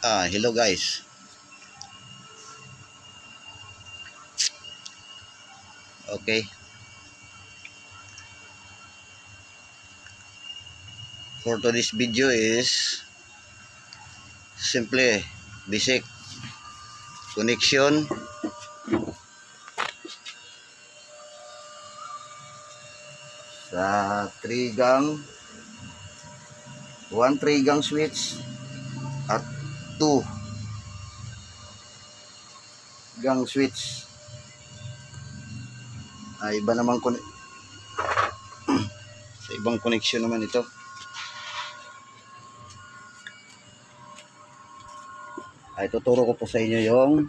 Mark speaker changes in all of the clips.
Speaker 1: Hello guys. Okay. For today's video is simple basic connection sa 3 gang 1 3 gang switch at 2 gang switch. Iba naman sa ibang connection naman ito. Tuturo ko po sa inyo yung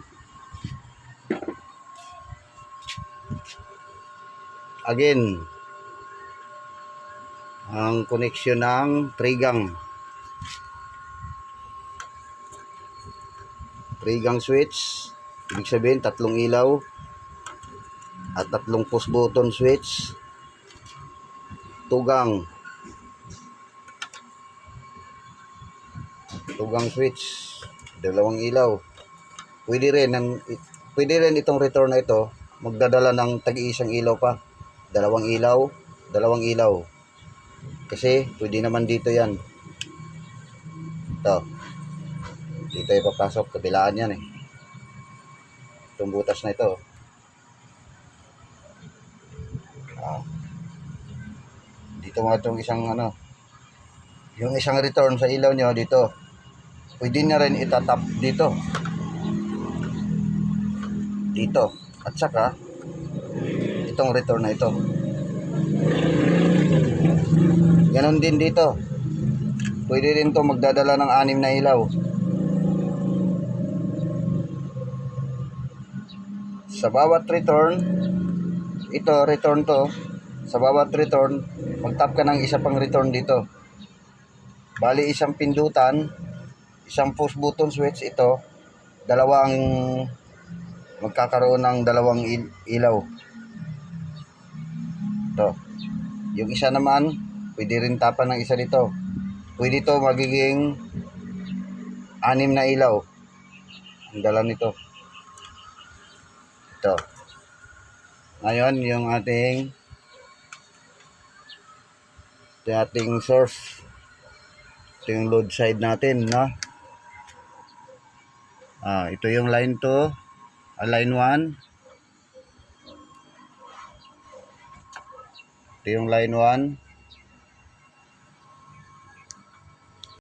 Speaker 1: again ang connection ng 3 gang switch. Ibig sabihin 3 ilaw at 3 push button switch. 2 gang switch, 2 ilaw. Pwede rin itong return na ito magdadala ng tag-iisang ilaw pa. 2 ilaw, 2 ilaw. Kasi pwede naman dito yan. Ito. Dito ipapasok, kabilaan yan eh. Itong butas na ito. Dito nga itong isang yung isang return sa ilaw nyo dito. Pwede na rin itatap dito. At saka itong return na ito. Ganon din dito. Pwede rin to magdadala ng 6 na ilaw. Sa bawat return, ito return to. Sa bawat return, mag-tap ka ng isa pang return dito. Bali isang pindutan, isang push button switch ito, dalawang magkakaroon ng 2 ilaw. Ito. Yung isa naman, pwede rin tapan ng isa dito. Pwede ito magiging 6 na ilaw. Ang dala nito. Ito. Ngayon, yung ating source. Ito yung load side natin, no? Ito yung line 2, line 1. Ito yung line 1.